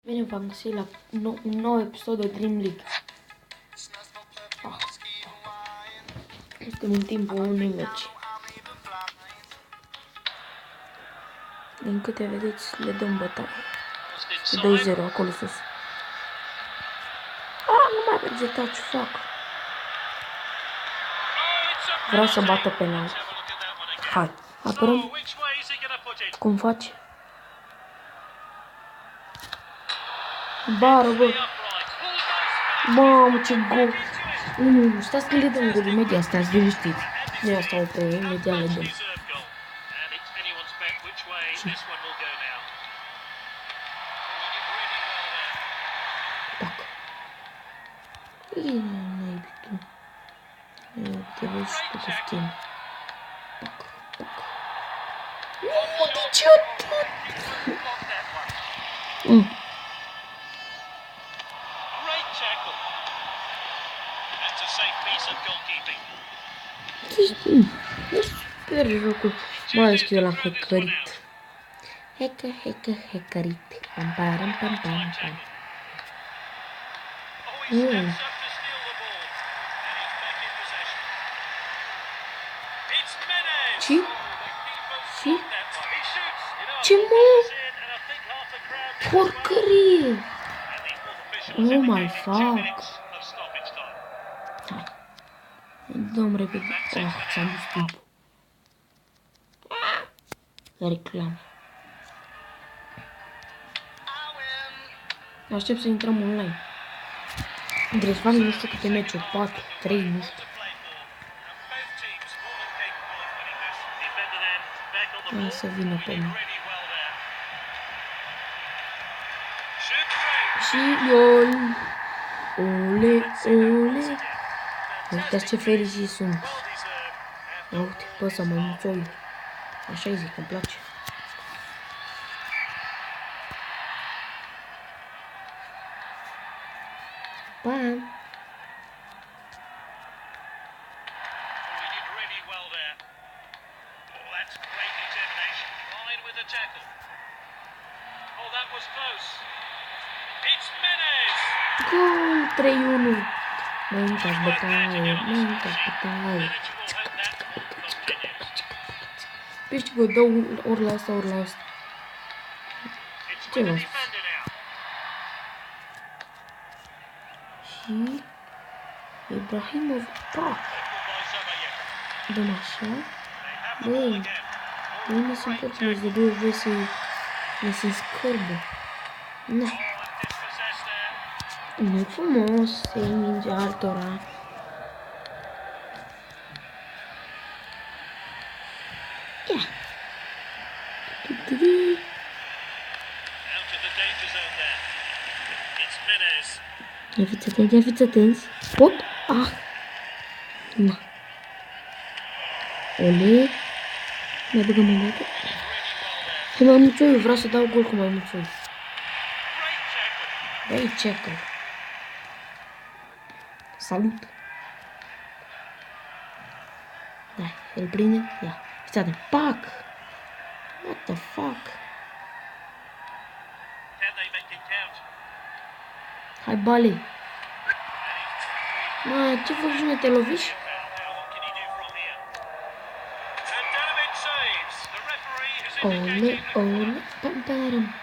Bine v-am găsit la un nou episod de Dream League. Suntem în timpul unui meci. Din câte vedeți, le dăm bătaie. 2-0 acolo sus. Nu mai merge touch, fac. Vreau să bată penalti. Hai, apărăm. Cum faci? Bară, bă. Mamă, ce gol. Nu, stați că le dăm gol imediat, stați liniștiți. De asta o pe imediat le dăm. Tac. Ii, n-ai tu. Te vezi și tu cu schimb. Tac, tac. Nu, de ce atât? E super jocul. Mai știu la hackerit. Hackerit. Pam pam pam pam pam. Și? Ce mă? Porcărie! Nu mai fac. Dăm repede. Ți-am dus timpul. Reclame. Aștept să intrăm online. Dresvan nu știu câte meciuri, 4, 3, nu știu. Hai să vină pe mine. Și gol! Ole, ole! Uitați ce fericit sunt. Ia uite, pe ăsta mai mulțoiu. Așa-i zic, îmi place. Bam! Gol! 3-1! Mai uitați bătaie, Păi știu că dau ori la asta, ori la asta. Ce v-am spus? Și Ibrahimov, pac! Dăm așa. Băi, nu sunt porținezi de două voi să ne se scârbă. Na. Nu e frumos să iei mingea altora. Ia. Ia fiți atenți. Pot? Ah. Na. Ole. Mai băgăm mai multe. Cu mai mulțoiu, vreau să dau gol cu mai mulțoiu. Băi, checker. Salut. Da, îl prinde. Ia. Fiți atent. Pac! What the fuck? Hai, bale. Mă, ce faci, nu te loviși? Ole, ole, pam, pam.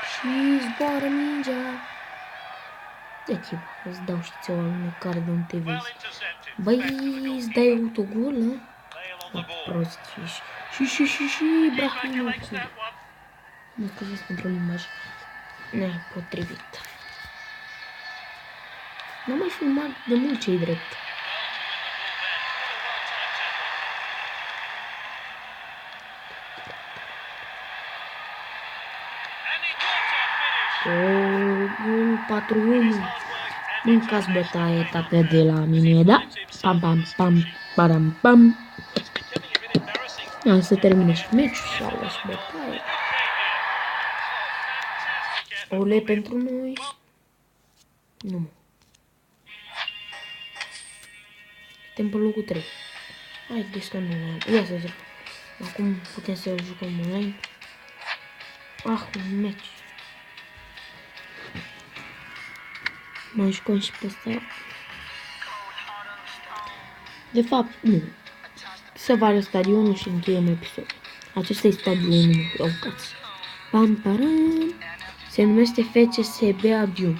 Și zboară mingea. Deci, îți dau și ți-o alunecare de un TV. Băi, îți dai autogol, hă? La prost ești. Și, Ibrahimov. Mă scuzați pentru limbaj nepotrivit. N-am mai filmat de mult ce-i drept. Gol 4-1. Mâncați bătaie, tată, de la mine, da? Pam, pam, pam, param, pam. Ia să termine și meciul și au luat bătaie. Ole pentru noi. Nu. Suntem pe locul 3. Hai, descanul. Ia să zic. Acum putem să jucăm online. Un meci. Mai jucăm și pe ăsta. De fapt, nu. Să vară stadionul și încheiem episodul. Acesta e stadionul, uitați. Pam, param. Se numește FCSB Avion.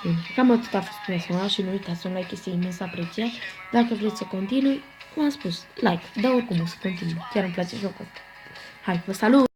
Bine, cam atât a fost personal și nu uitați, un like este imens apreciat. Dacă vreți să continui, cum am spus, like, dar oricum o să continui. Chiar îmi place jocul. Hai, vă salut!